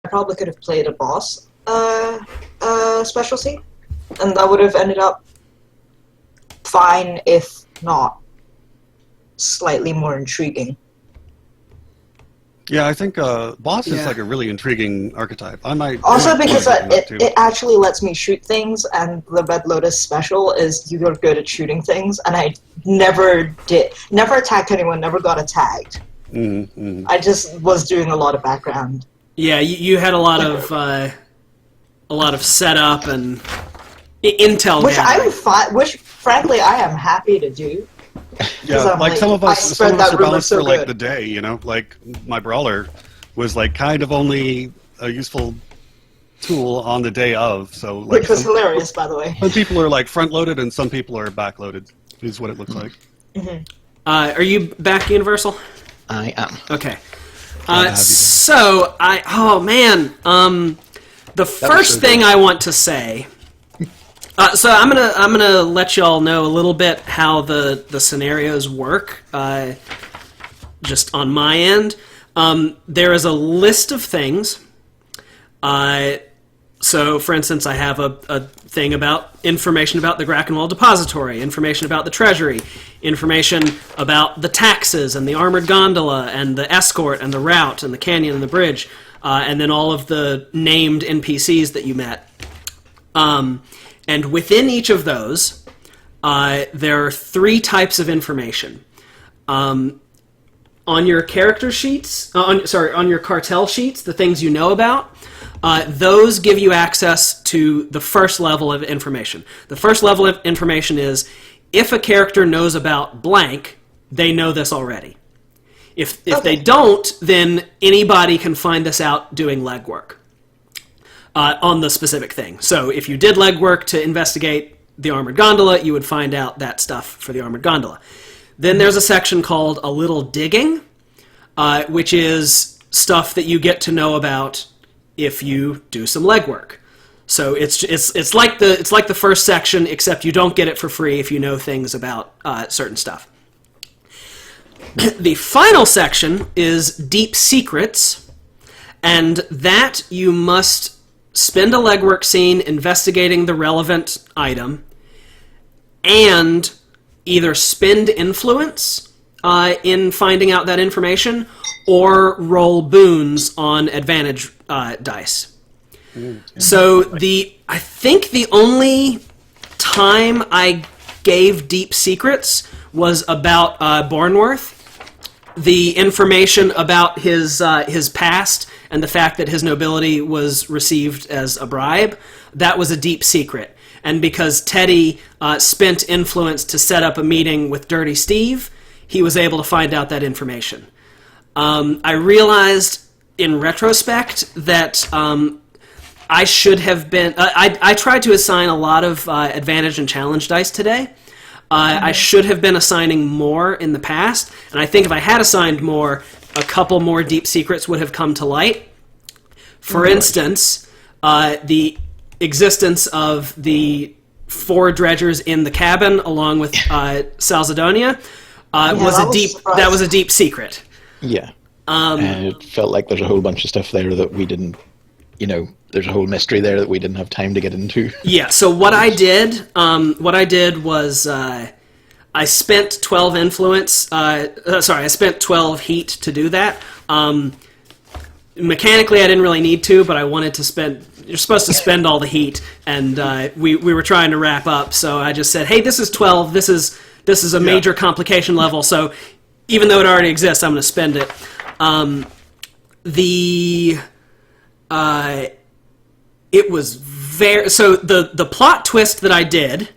probably could have played a boss specialty, and that would have ended up fine, if not slightly more intriguing. Yeah, I think boss is like a really intriguing archetype. I might also because it actually lets me shoot things, and the Red Lotus special is you're good at shooting things, and I never attacked anyone, never got attacked. Mm-hmm. I just was doing a lot of background. Yeah, you had a lot of setup and intel, which frankly I am happy to do. Yeah, like some of us are balanced for like the day, you know, like my brawler was like kind of only a useful tool on the day of, so like which was hilarious, by the way. Some people are like front loaded and some people are back loaded, is what it looks like. Mm-hmm. Are you back Universal? I am. Okay. The first thing I want to say. So I'm gonna let y'all know a little bit how the scenarios work. Just on my end, there is a list of things. So, for instance, I have a thing about information about the Grackenwall Depository, information about the Treasury, information about the taxes and the armored gondola and the escort and the route and the canyon and the bridge, and then all of the named NPCs that you met. And within each of those, there are 3 types of information. On your character sheets, on your cartel sheets, the things you know about, those give you access to the first level of information. The first level of information is, if a character knows about blank, they know this already. If they don't, then anybody can find this out doing legwork on the specific thing. So if you did legwork to investigate the armored gondola, you would find out that stuff for the armored gondola. Then there's a section called A Little Digging, which is stuff that you get to know about if you do some legwork. So it's like the first section, except you don't get it for free if you know things about certain stuff. The final section is Deep Secrets, and that you must spend a legwork scene investigating the relevant item, and either spend influence in finding out that information, or roll boons on advantage dice. So I think the only time I gave Deep Secrets was about Bornworth. The information about his past and the fact that his nobility was received as a bribe, that was a deep secret. And because Teddy spent influence to set up a meeting with Dirty Steve, he was able to find out that information. I realized in retrospect that I should have been... I tried to assign a lot of advantage and challenge dice today. I should have been assigning more in the past, and I think if I had assigned more, a couple more Deep Secrets would have come to light. For instance, the existence of the 4 dredgers in the cabin, along with Salzadonia, was a deep secret. Yeah. It felt like there's a whole bunch of stuff there that we didn't, there's a whole mystery there that we didn't have time to get into. Yeah, so what I did was I spent 12 influence, I spent 12 heat to do that. Mechanically, I didn't really need to, but I wanted to spend... You're supposed to spend all the heat, and we were trying to wrap up, so I just said, hey, this is 12, this is a major complication level, so even though it already exists, I'm going to spend it. It was very... So the plot twist that I did...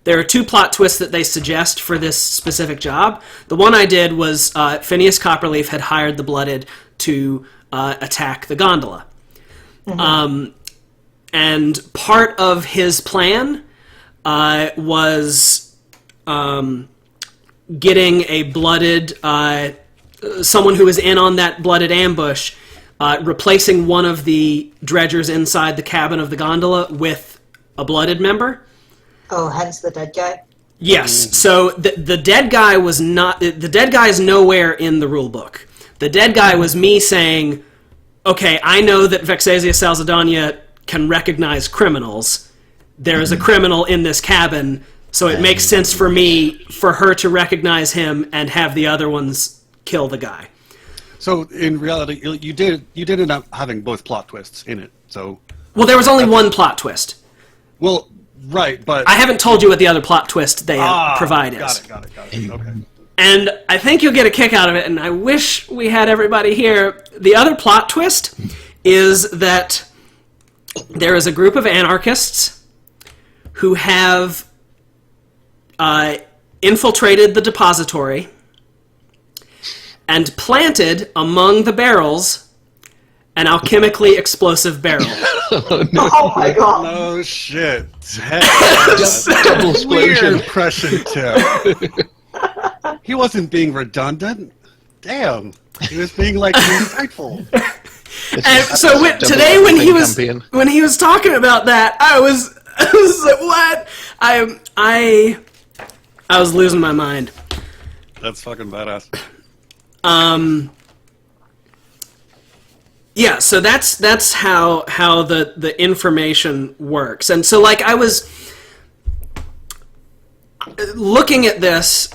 There are 2 plot twists that they suggest for this specific job. The one I did was Phineas Copperleaf had hired the Blooded to attack the gondola. Mm-hmm. And part of his plan was getting a Blooded... someone who was in on that Blooded ambush, replacing one of the dredgers inside the cabin of the gondola with a Blooded member. Oh, hence the dead guy? Yes. So the dead guy was not... The dead guy is nowhere in the rule book. The dead guy was me saying, okay, I know that Vexasia Salzadania can recognize criminals. There is a criminal in this cabin, so it makes sense for me for her to recognize him and have the other ones kill the guy. So in reality, you did end up having both plot twists in it. So well, there was only one plot twist. Well, right, but I haven't told you what the other plot twist they provide is. Got it. Okay. And I think you'll get a kick out of it, and I wish we had everybody here. The other plot twist is that there is a group of anarchists who have infiltrated the depository and planted among the barrels an alchemically explosive barrel. Oh my god. No shit. Double explosion. Weird Prussian tip. He wasn't being redundant. Damn. He was being like insightful. And so today when he was talking about that, I was like, what? I was losing my mind. That's fucking badass. Yeah, so that's how the information works. And so like I was looking at this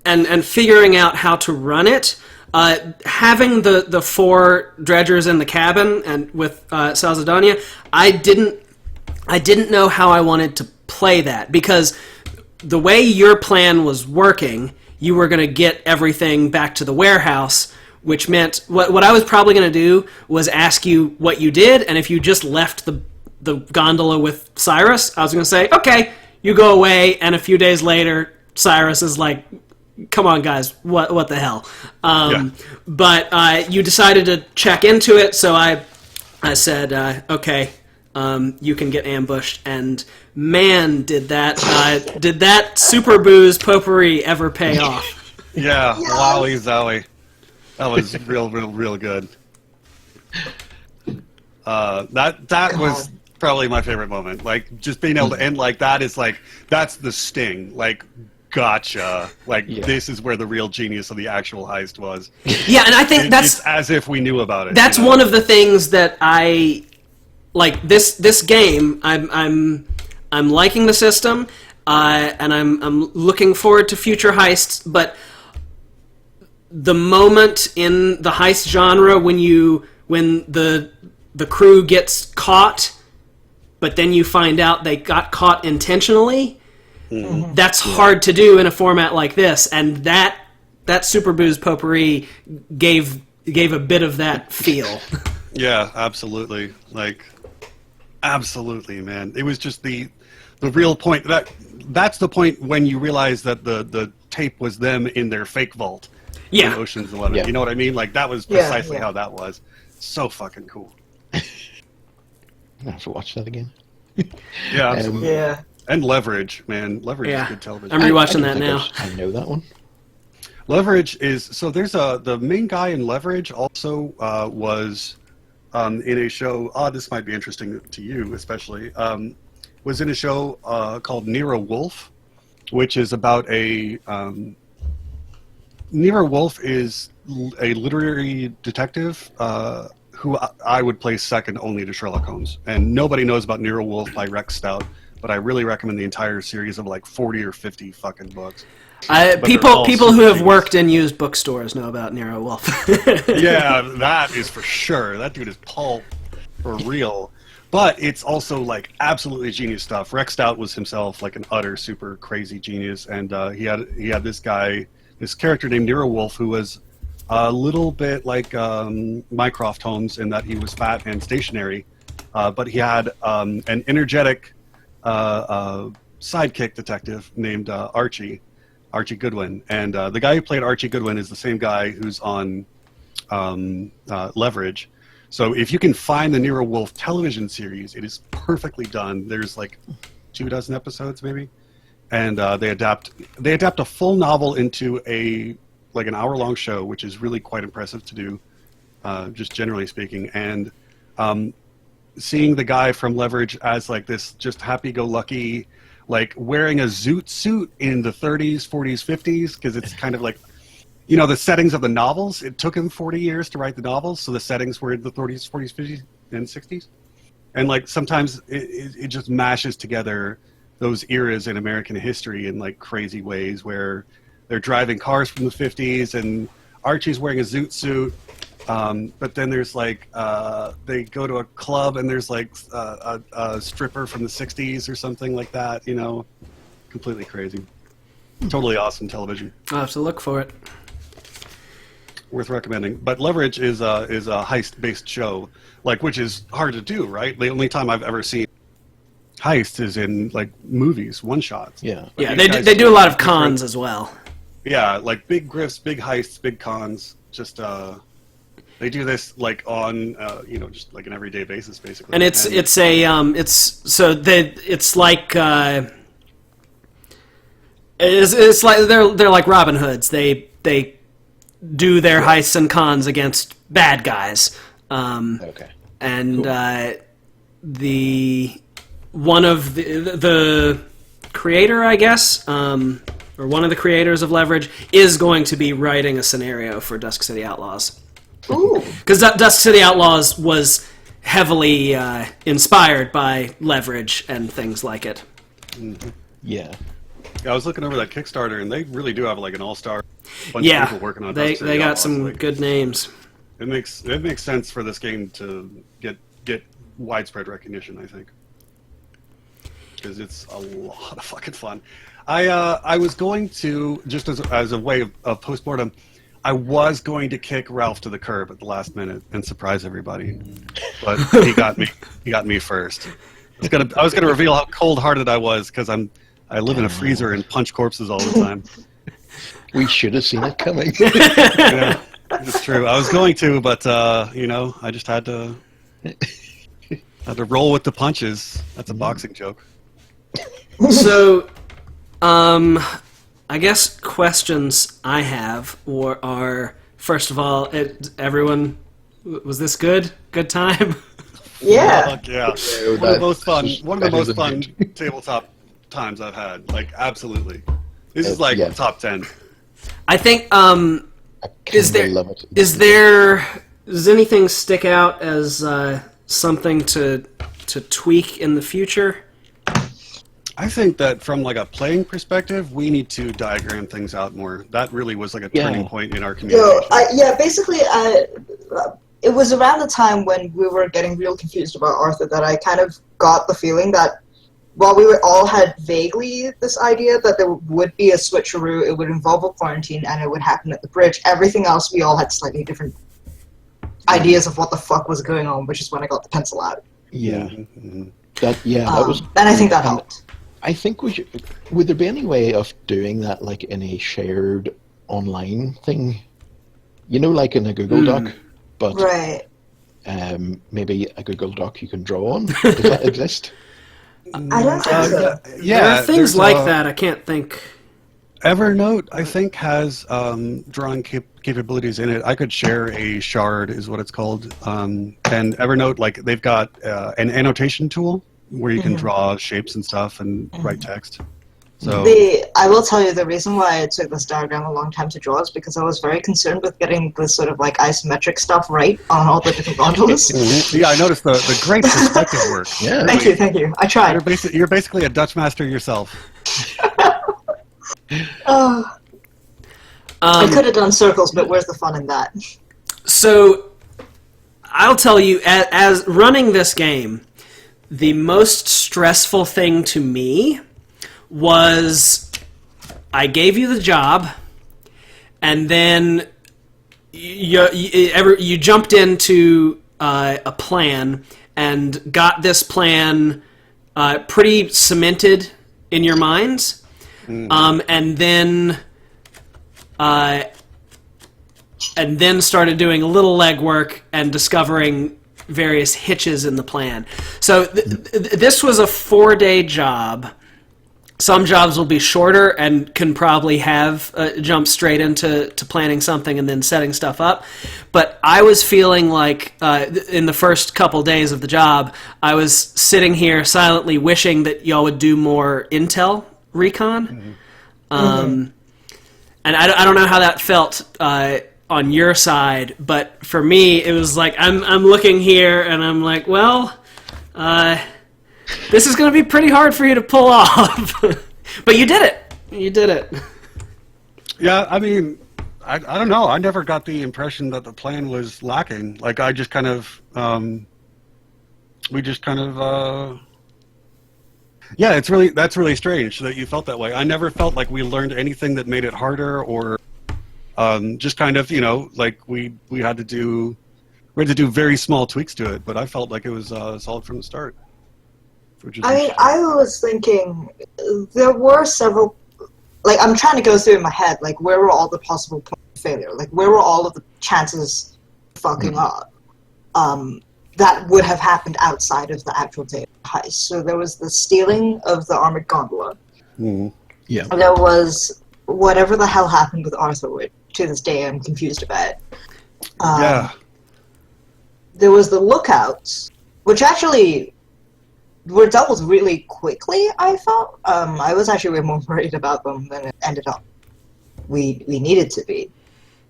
and figuring out how to run it, having the four dredgers in the cabin and with Salzadania, I didn't know how I wanted to play that, because the way your plan was working, you were going to get everything back to the warehouse, which meant what I was probably going to do was ask you what you did, and if you just left the gondola with Cyrus, I was going to say, okay, you go away, and a few days later, Cyrus is like, come on, guys, what the hell? But you decided to check into it, so I said, okay, you can get ambushed, and man, did that super booze potpourri ever pay off? Yeah, wowie zowie. That was real good. That was probably my favorite moment. Like, just being able to end like that is like, that's the sting. Like, gotcha. Like, this is where the real genius of the actual heist was. Yeah, and I think that's... It's as if we knew about it. That's one of the things that I... Like, this game, I'm liking the system, and I'm looking forward to future heists, but the moment in the heist genre when the crew gets caught, but then you find out they got caught intentionally, that's hard to do in a format like this, and that Super Booze Potpourri gave a bit of that feel. Yeah, absolutely. Like, absolutely, man. It was just the real point. That's the point when you realize that the tape was them in their fake vault. Yeah. In Ocean's 11. Yeah. You know what I mean? Like, that was precisely how that was. So fucking cool. I have to watch that again. Yeah, absolutely. Yeah. And Leverage, man. Leverage is good television. I'm rewatching that now. I know that one. Leverage is... So there's the main guy in Leverage also was in a show... this might be interesting to you, especially. Was in a show called Nero Wolfe, which is about a... Nero Wolfe is a literary detective who I would place second only to Sherlock Holmes. And nobody knows about Nero Wolfe by Rex Stout, but I really recommend the entire series of like 40 or 50 fucking books. People who have worked in used bookstores know about Nero Wolfe. Yeah, that is for sure. That dude is pulp for real. But it's also like absolutely genius stuff. Rex Stout was himself like an utter super crazy genius, and he had this character named Nero Wolfe who was a little bit like Mycroft Holmes in that he was fat and stationary, but he had an energetic sidekick detective named Archie Goodwin. And the guy who played Archie Goodwin is the same guy who's on Leverage. So if you can find the Nero Wolfe television series, it is perfectly done. There's like 24 episodes maybe. And they adapt a full novel into an hour-long show, which is really quite impressive to do, just generally speaking. And seeing the guy from Leverage as like this just happy-go-lucky, like wearing a zoot suit in the 30s, 40s, 50s, because it's kind of like the settings of the novels, it took him 40 years to write the novels, so the settings were in the 30s, 40s, 50s, and 60s. And like sometimes it just mashes together those eras in American history in like crazy ways, where they're driving cars from the 50s and Archie's wearing a zoot suit, but then there's like they go to a club and there's like a stripper from the 60s or something like that, completely crazy. Totally awesome television. I'll have to look for it. Worth recommending. But Leverage is a heist-based show, which is hard to do, right? The only time I've ever seen heist is in like movies, one-shots. Yeah. Yeah, they do a lot of cons as well. Yeah, like big grifts, big heists, big cons. Just they do this like on just like an everyday basis, basically. And it's like they're like Robin Hoods. They do their heists and cons against bad guys. Okay. And cool. One of the creator, I guess, or one of the creators of Leverage is going to be writing a scenario for Dusk City Outlaws. Ooh. Because Dusk City Outlaws was heavily inspired by Leverage and things like it. Mm-hmm. Yeah. I was looking over that Kickstarter, and they really do have like an all-star bunch of people working on they Dusk City they got Outlaws. some good names. It makes sense for this game to get widespread recognition, I think, because it's a lot of fucking fun. I was going to, just as a way of post-mortem, I was going to kick Ralph to the curb at the last minute and surprise everybody, but he got me first. I was gonna reveal how cold-hearted I was, because I live in a freezer and punch corpses all the time. We should have seen it coming. Yeah, it's true. I was going to, but I just had to roll with the punches. That's a boxing joke. So, I guess questions I have are, first of all, everyone, was this good? Good time? Yeah. Fuck yeah. One of the most fun tabletop times I've had. Like, absolutely. This is like top 10. I think, does anything stick out as something to tweak in the future? I think that from like a playing perspective, we need to diagram things out more. That really was like a turning point in our communication. Basically, it was around the time when we were getting real confused about Arthur that I kind of got the feeling that while we all had vaguely this idea that there would be a switcheroo, it would involve a quarantine, and it would happen at the bridge, everything else we all had slightly different ideas of what the fuck was going on, which is when I got the pencil out. Yeah. Mm-hmm. That was... And I think that helped. I think would there be any way of doing that like in a shared online thing? Like in a Google Doc, but right. Maybe a Google Doc you can draw on. Does that exist? I don't think so. Yeah, there are things like that. I can't think. Evernote, I think, has drawing capabilities in it. I could share a shard, is what it's called. And Evernote, they've got an annotation tool where you can draw shapes and stuff and write text. So I will tell you the reason why it took this diagram a long time to draw is because I was very concerned with getting this sort of isometric stuff right on all the different gondolas. Yeah, I noticed the great perspective work. Yeah. Thank you. I tried. You're basically a Dutch master yourself. I could have done circles, but where's the fun in that? So, I'll tell you, as running this game, the most stressful thing to me was I gave you the job, and then you jumped into a plan and got this plan pretty cemented in your minds, and then started doing a little legwork and discovering various hitches in the plan. So this was a 4-day job. Some jobs will be shorter and can probably have jump straight into planning something and then setting stuff up. But I was feeling like in the first couple days of the job, I was sitting here silently wishing that y'all would do more intel recon. And And I don't know how that felt on your side, but for me, it was like I'm looking here and I'm like, well, this is going to be pretty hard for you to pull off. But you did it. You did it. Yeah, I mean, I don't know. I never got the impression that the plan was lacking. Like, I just kind of, we just kind of, yeah, that's really strange that you felt that way. I never felt like we learned anything that made it harder, or just kind of, like we had to do very small tweaks to it. But I felt like it was solid from the start. I was thinking there were several. Like, I'm trying to go through in my head, like, where were all the possible points of failure? Like, where were all of the chances of fucking up that would have happened outside of the actual day of the heist? So there was the stealing of the armored gondola. Mm-hmm. Yeah. There was whatever the hell happened with Arthur, which to this day I'm confused about. Yeah. There was the lookouts, which actually were dealt with really quickly, I felt. I was actually way more worried about them than it ended up we needed to be.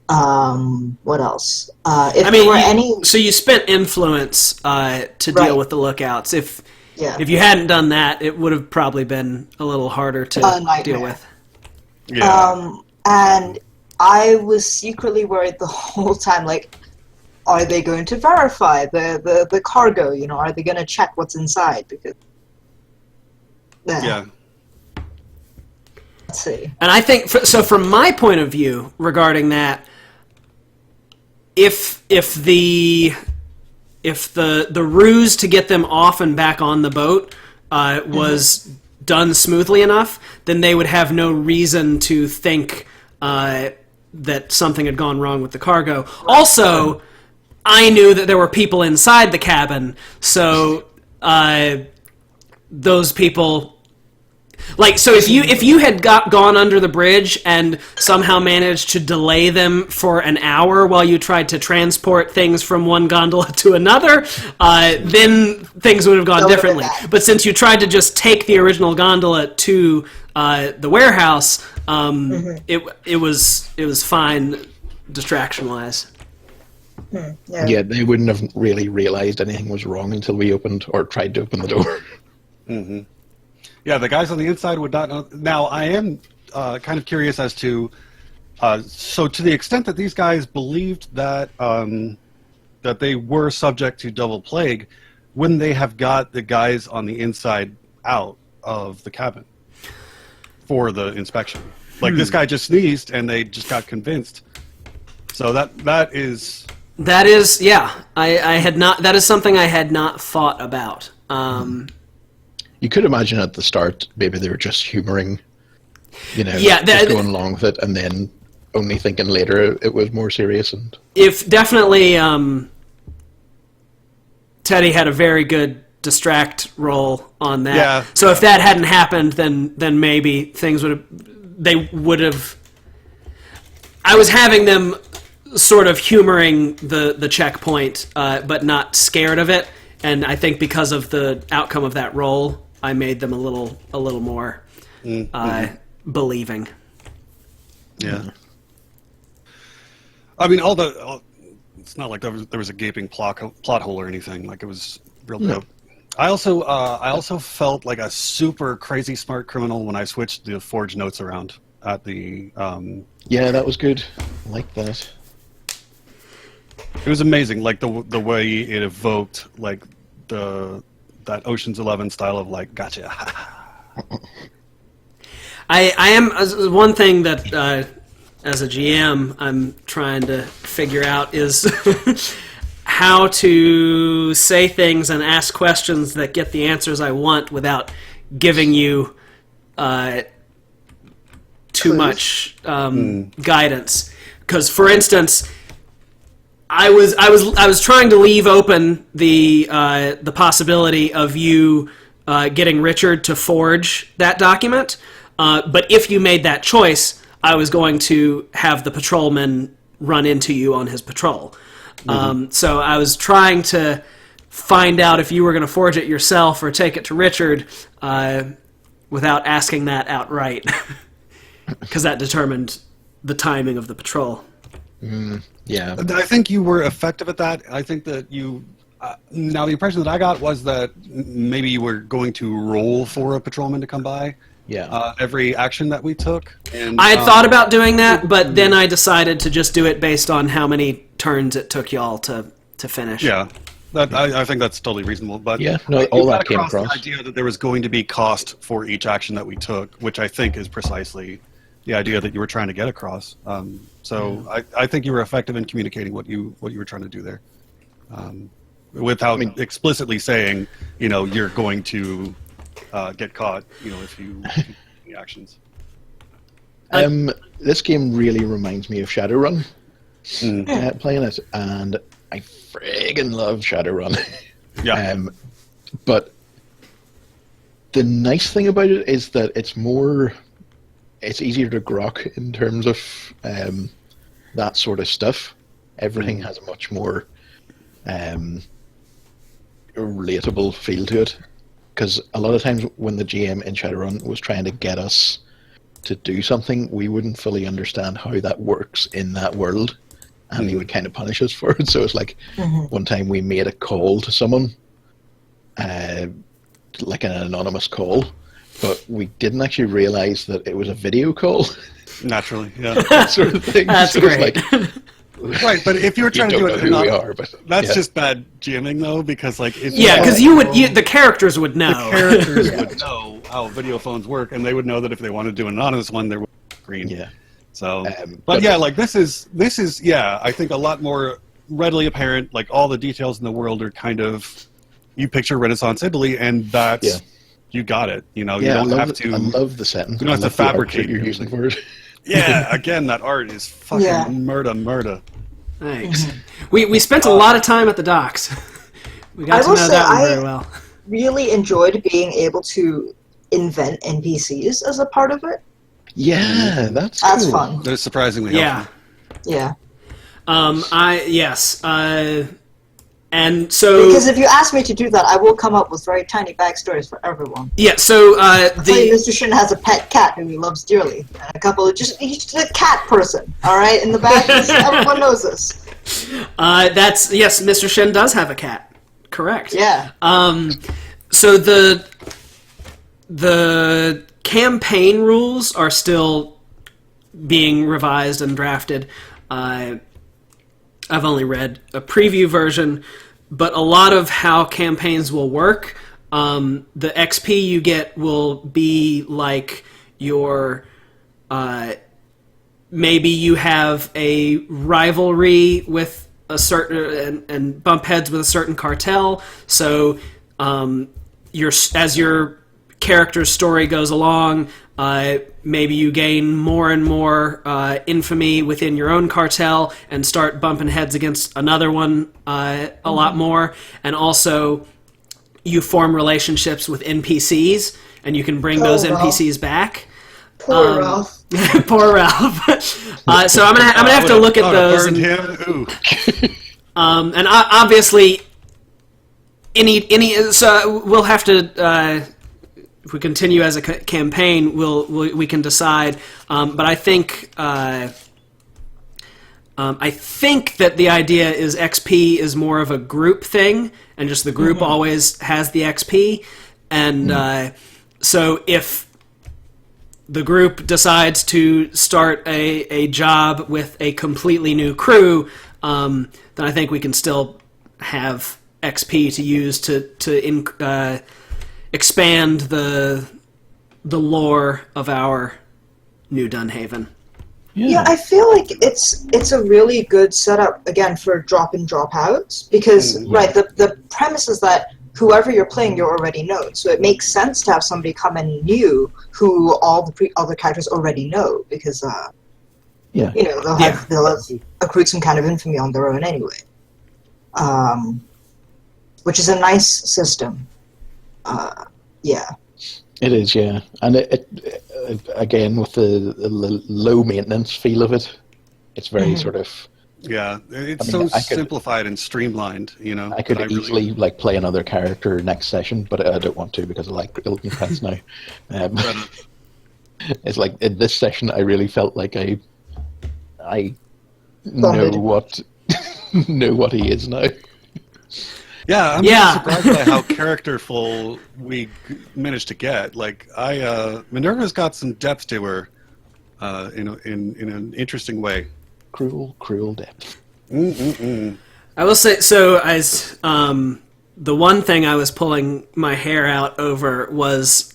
What else? So you spent influence to deal with the lookouts. If you hadn't done that, it would have probably been a little harder to deal with. Yeah. And I was secretly worried the whole time, like, are they going to verify the cargo? Are they going to check what's inside? Because yeah. Let's see. And I think so. From my point of view regarding that, if the ruse to get them off and back on the boat was done smoothly enough, then they would have no reason to think that something had gone wrong with the cargo. Also, I knew that there were people inside the cabin, so those people, like, so if you had gone under the bridge and somehow managed to delay them for an hour while you tried to transport things from one gondola to another, then things would have gone differently. But since you tried to just take the original gondola to the warehouse, it was fine distraction-wise. Yeah, they wouldn't have really realized anything was wrong until we opened or tried to open the door. Mm-hmm. Yeah, the guys on the inside would not know. Now, I am kind of curious as to, so to the extent that these guys believed that that they were subject to double plague, wouldn't they have got the guys on the inside out of the cabin for the inspection? Like, this guy just sneezed and they just got convinced. So that is... That is, yeah. I had not. That is something I had not thought about. You could imagine at the start, maybe they were just humoring, just going along with it, and then only thinking later it was more serious. And if definitely, Teddy had a very good distract role on that. Yeah. So if that hadn't happened, then maybe things would have. I was having them sort of humoring the checkpoint, but not scared of it. And I think because of the outcome of that role, I made them a little more believing. Yeah. I mean, it's not like there was a gaping plot hole or anything. Like, it was real dope. I also felt like a super crazy smart criminal when I switched the forged notes around at the. Yeah, that was good. I like that. It was amazing, like the way it evoked like that Ocean's 11 style of like gotcha. I am one thing that as a GM I'm trying to figure out is how to say things and ask questions that get the answers I want without giving you too much guidance. Because, for instance, I was trying to leave open the possibility of you getting Richard to forge that document, but if you made that choice, I was going to have the patrolman run into you on his patrol. So I was trying to find out if you were going to forge it yourself or take it to Richard without asking that outright, because that determined the timing of the patrol. Yeah. I think you were effective at that. I think that you... now, the impression that I got was that maybe you were going to roll for a patrolman to come by. Yeah. Every action that we took. And, I had thought about doing that, but then I decided to just do it based on how many turns it took y'all to finish. Yeah. I think that's totally reasonable. But Yeah, no, you all got that came the across. idea that there was going to be cost for each action that we took, which I think is precisely the idea that you were trying to get across. I think you were effective in communicating what you were trying to do there, without explicitly saying, you're going to get caught, if you take any actions. This game really reminds me of Shadowrun. Playing it, and I friggin' love Shadowrun. Yeah. But the nice thing about it is that it's easier to grok in terms of that sort of stuff. Everything has a much more relatable feel to it. Because a lot of times when the GM in Shadowrun was trying to get us to do something, we wouldn't fully understand how that works in that world. And he would kind of punish us for it. So it's like one time we made a call to someone, like an anonymous call, but we didn't actually realize that it was a video call. Naturally, yeah. That sort of thing. That's so great. It's like, Right, but if you were trying to don't do know it, who we are, but that's yeah. just bad GMing, though, because if because the characters would know. the characters would know how video phones work, and they would know that if they wanted to do an anonymous one, there would be green. Yeah. So, but yeah, this is I think a lot more readily apparent. Like all the details in the world are kind of, you picture Renaissance Italy, and that's you got it. You don't have to. I love the setting. You don't have to fabricate you're using for it. Yeah, again, that art is fucking murder. Thanks. We spent a lot of time at the docks. We got to know that one very well. Really enjoyed being able to invent NPCs as a part of it. Yeah, that's cool. Fun. That is surprisingly helpful. Yeah. And so because if you ask me to do that, I will come up with very tiny backstories for everyone. Yeah. So Mr. Shin has a pet cat who he loves dearly, and a couple of he's just a cat person. All right, in the back, everyone knows this. Yes, Mr. Shin does have a cat. Correct. Yeah. So the campaign rules are still being revised and drafted. I've only read a preview version, but a lot of how campaigns will work, the XP you get will be like your... maybe you have a rivalry with a certain... and bump heads with a certain cartel, so as your character's story goes along, maybe you gain more and more infamy within your own cartel and start bumping heads against another one a lot more. And also, you form relationships with NPCs, and you can bring those NPCs back. Poor Ralph. Poor Ralph. So I'm gonna have to look at those. Burned him. Ooh. And obviously, so we'll have to. If we continue as a campaign, we can decide. But I think that the idea is XP is more of a group thing, and just the group always has the XP. And so if the group decides to start a job with a completely new crew, then I think we can still have XP to use to expand the lore of our New Dunhaven. Yeah, I feel like it's a really good setup again for drop in, drop outs because the premise is that whoever you're playing you already know, so it makes sense to have somebody come in new who all the other characters already know because they'll have accrued some kind of infamy on their own anyway, which is a nice system. It is, yeah, and it again with the low maintenance feel of it, it's very sort of it's simplified and streamlined. I could easily play another character next session, but I don't want to because I like Ilton Pets now. It's like in this session, I really felt like I I Bonded. know what know what he is now. Yeah, I'm Yeah. surprised by how characterful we managed to get. Like, Minerva's got some depth to her, in an interesting way. Cruel depth. I will say, so as the one thing I was pulling my hair out over was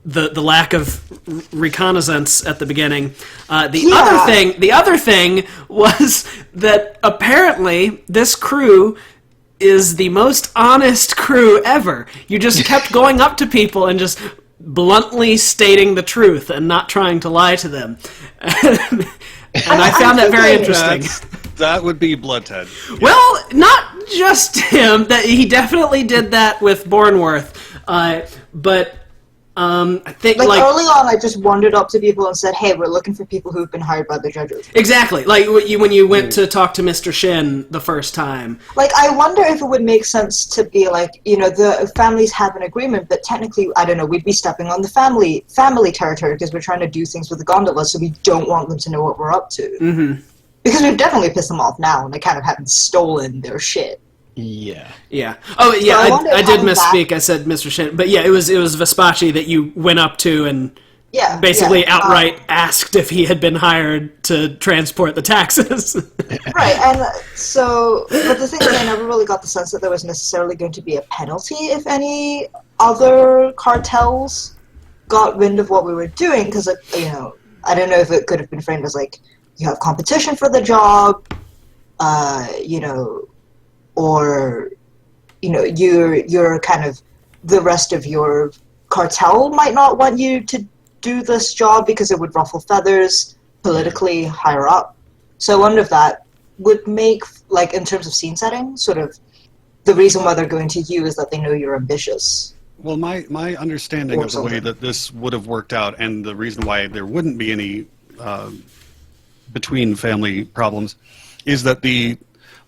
the lack of reconnaissance at the beginning. The other thing was that apparently this crew is the most honest crew ever. You just kept going up to people and just bluntly stating the truth and not trying to lie to them. And I found that very interesting. That would be Bloodhead. Yeah. Well, not just him. That he definitely did that with Bornworth, but I think Like early on, I just wandered up to people and said, "Hey, we're looking for people who've been hired by the judges." exactly like when you went to talk to Mr. Shin the first time. Like, I wonder if it would make sense to be like, the families have an agreement, but technically, I don't know, we'd be stepping on the family territory because we're trying to do things with the gondola, so we don't want them to know what we're up to. Mm-hmm. Because we've definitely pissed them off now, and they kind of haven't stolen their shit. Yeah. Oh, yeah. I did misspeak. I said Mr. Shin, but yeah, it was Vespachi that you went up to and basically outright asked if he had been hired to transport the taxes. Right, and so, but the thing is, I never really got the sense that there was necessarily going to be a penalty if any other cartels got wind of what we were doing, because, I don't know if it could have been framed as, like, you have competition for the job, or, you're kind of, the rest of your cartel might not want you to do this job because it would ruffle feathers politically higher up. So I wonder if that would make, like, in terms of scene setting, sort of, the reason why they're going to you is that they know you're ambitious. Well, my understanding of the way that this would have worked out, and the reason why there wouldn't be any between family problems, is that the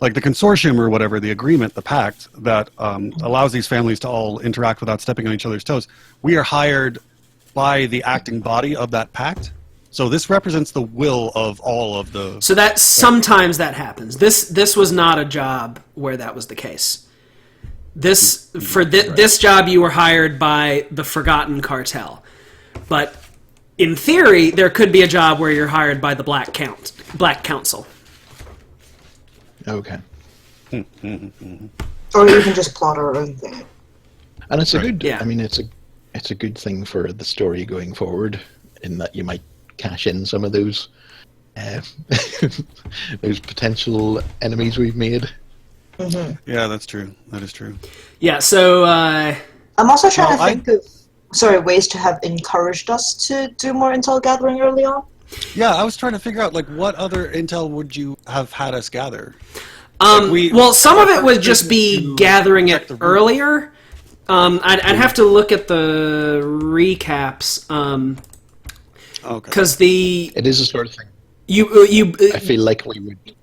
consortium or whatever, the agreement, the pact that allows these families to all interact without stepping on each other's toes, we are hired by the acting body of that pact. So this represents the will of all of the... So that sometimes that happens. This was not a job where that was the case. This job you were hired by the Forgotten Cartel. But in theory, there could be a job where you're hired by the Black Council. Okay. Or you can just plot our own thing. And it's a good... Yeah. I mean, it's a good thing for the story going forward, in that you might cash in some of those those potential enemies we've made. Mm-hmm. Yeah, that's true. That is true. Yeah, so... I'm also trying to think of, ways to have encouraged us to do more intel gathering early on. Yeah, I was trying to figure out, like, what other intel would you have had us gather? Well, some of it would just be gathering it earlier. I'd have to look at the recaps. Okay. Because It is a sort of thing. I feel like we would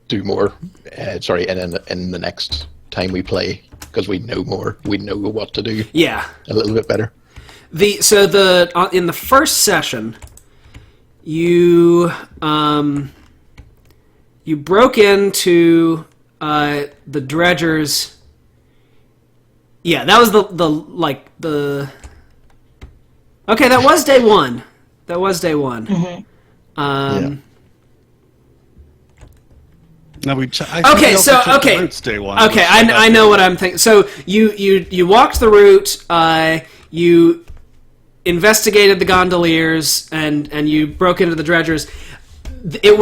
do more. In the next time we play, because we know more. We know what to do. Yeah. A little bit better. In the first session, you broke into the dredgers. Yeah, that was Okay, that was day one. Mm-hmm. Yeah. Now Routes day one. Okay, I know what I'm thinking. So you walked the route. You investigated the gondoliers, and you broke into the dredgers. It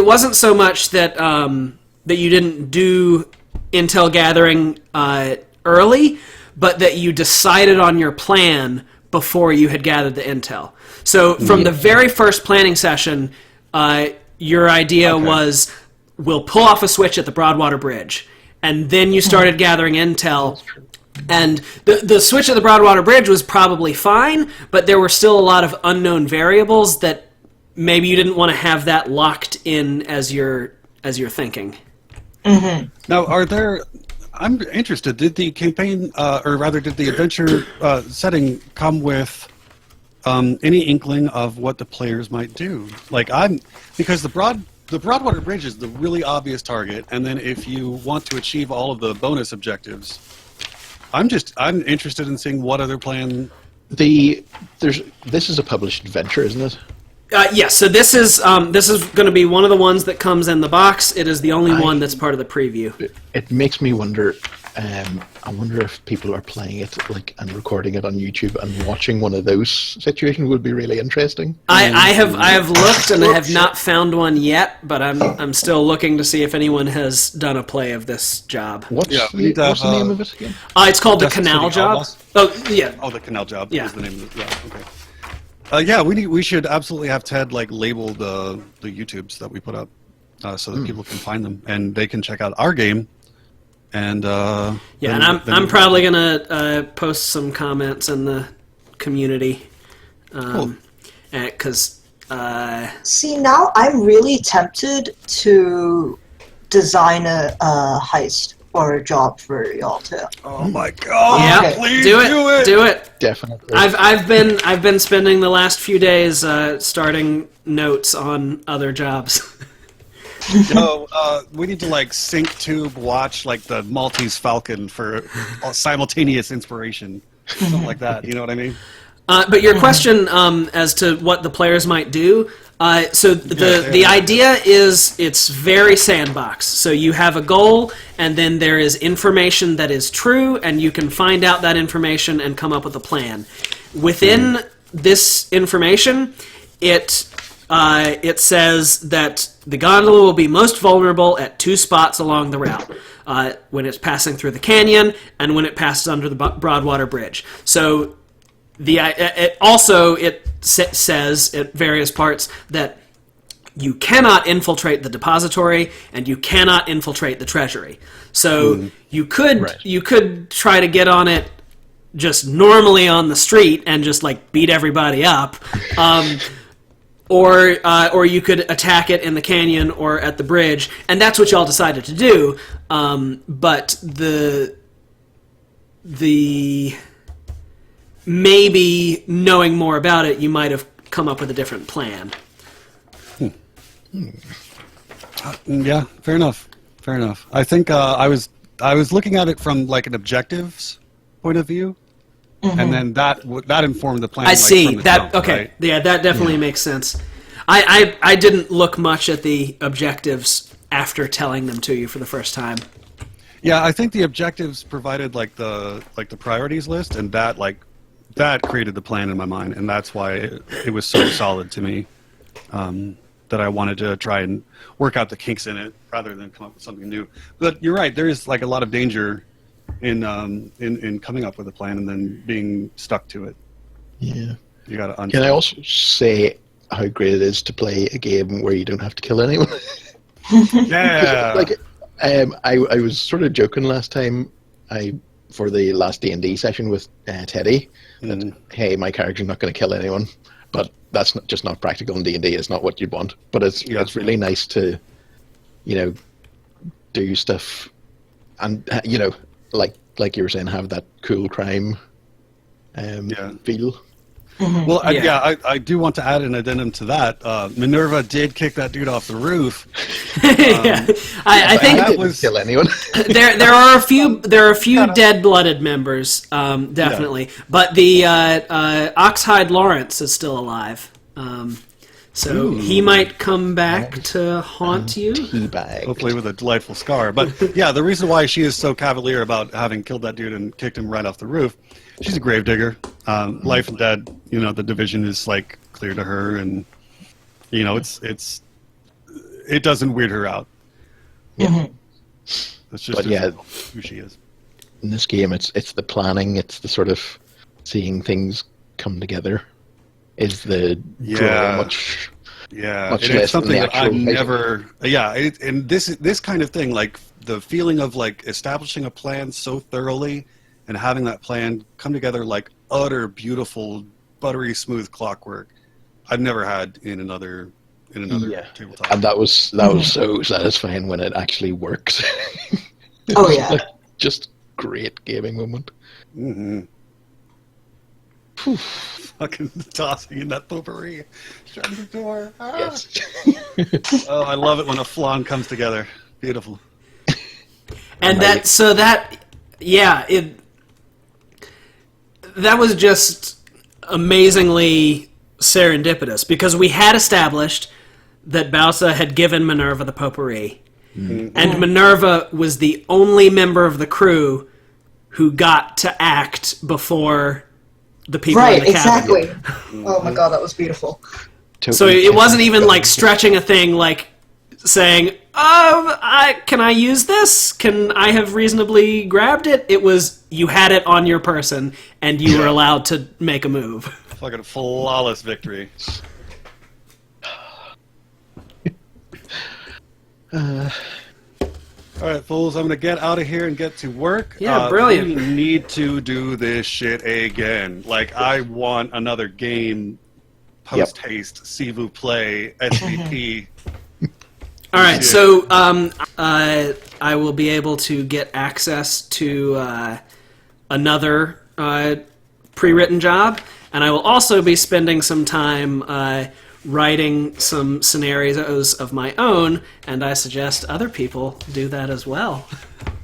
wasn't so much that that you didn't do intel gathering early, but that you decided on your plan before you had gathered the intel. So from the very first planning session, your idea was, we'll pull off a switch at the Broadwater Bridge. And then you started gathering intel. And the switch at the Broadwater Bridge was probably fine, but there were still a lot of unknown variables that maybe you didn't want to have that locked in as you're thinking. Mm-hmm. Now, I'm interested, did the campaign, or rather did the adventure setting come with any inkling of what the players might do? Like because the Broadwater Bridge is the really obvious target, and then if you want to achieve all of the bonus objectives, I'm interested in seeing what other plan. This is a published adventure, isn't it? Yes. So this is going to be one of the ones that comes in the box. It is the only one that's part of the preview. It makes me wonder. I wonder if people are playing it and recording it on YouTube and watching one of those situations would be really interesting. I have looked and I have not found one yet, but I'm still looking to see if anyone has done a play of this job. What's the name of it again? It's called the Dusk Canal City Job. Outlaws? Oh yeah. Oh, the Canal Job. Yeah. Is the name of it. Yeah. Okay. We should absolutely have Ted label the YouTubes that we put up so that people can find them and they can check out our game. And I'm probably gonna post some comments in the community, because See, now I'm really tempted to design a heist or a job for y'all too. Oh my God! Yeah, please do it. Definitely. I've been spending the last few days starting notes on other jobs. Yo, we need to sync tube watch the Maltese Falcon for simultaneous inspiration, something like that. You know what I mean? But your question as to what the players might do, so the idea is it's very sandbox. So you have a goal, and then there is information that is true, and you can find out that information and come up with a plan. Within this information, it says that the gondola will be most vulnerable at two spots along the route, when it's passing through the canyon and when it passes under the Broadwater Bridge. So it says at various parts that you cannot infiltrate the depository and you cannot infiltrate the treasury. So you could try to get on it just normally on the street and just beat everybody up. Or you could attack it in the canyon or at the bridge, and that's what y'all decided to do. But the maybe knowing more about it, you might have come up with a different plan. Yeah, fair enough. I think I was looking at it from an objectives point of view. And then that informed the plan. I see from the that. jump, Okay, right? yeah, that definitely makes sense. I didn't look much at the objectives after telling them to you for the first time. Yeah, I think the objectives provided the priorities list, and that created the plan in my mind, and that's why it was so solid to me. That I wanted to try and work out the kinks in it rather than come up with something new. But you're right, there is a lot of danger in coming up with a plan and then being stuck to it. Yeah. You got to. Can I also say how great it is to play a game where you don't have to kill anyone? Yeah. I was sort of joking last time for the last D&D session with Teddy that hey, my character's not going to kill anyone, but that's just not practical in D&D. It's not what you'd want. But it's really nice to do stuff and like you were saying, have that cool crime feel. Well, I do want to add an addendum to that. Minerva did kick that dude off the roof. I think I didn't kill anyone. there are a few dead-blooded members, definitely. But the Oxhide Lawrence is still alive, so he might come back to haunt you. Hopefully with a delightful scar. But yeah, the reason why she is so cavalier about having killed that dude and kicked him right off the roof. She's a gravedigger. Life and dead, the division is clear to her, and it doesn't weird her out. Yeah. That's just who she is. In this game, it's the planning, it's the sort of seeing things come together. Is the draw much it's something that I've never. And this kind of thing, the feeling of establishing a plan so thoroughly. And having that plan come together utter beautiful, buttery smooth clockwork, I've never had in another tabletop. And that was so satisfying when it actually works. Oh yeah, just great gaming moment. Mm-hmm. Fucking tossing in that potpourri. Shut the door. Ah. Yes. Oh, I love it when a flan comes together. Beautiful. And that was just amazingly serendipitous because we had established that Bausa had given Minerva the potpourri, and Minerva was the only member of the crew who got to act before the people in the cabin. Right, exactly. Oh my god, that was beautiful. So it wasn't even like stretching a thing, like saying, can I use this? Can I have reasonably grabbed it? It was, you had it on your person, and you were allowed to make a move. Fucking flawless victory. Alright, fools, I'm gonna get out of here and get to work. Yeah, brilliant. We need to do this shit again. Like, I want another game, post-haste, s'il vous plaît, SVP. All right, so I will be able to get access to another pre-written job, and I will also be spending some time writing some scenarios of my own, and I suggest other people do that as well.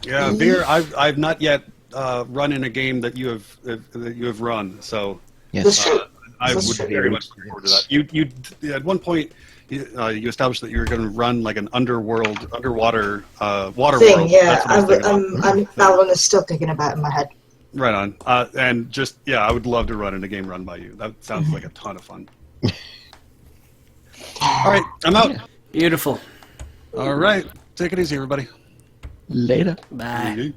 Yeah, Veer, I've not yet run in a game that you have run, so Yes. I would very much look forward to that. You at one point you established that you were going to run like an underwater water Thing, world. yeah. That's what I was thinking about. That one is still kicking about in my head. Right on. And just I would love to run in a game run by you. That sounds like a ton of fun. All right, I'm out. Beautiful. All right, take it easy, everybody. Later. Bye. Mhm.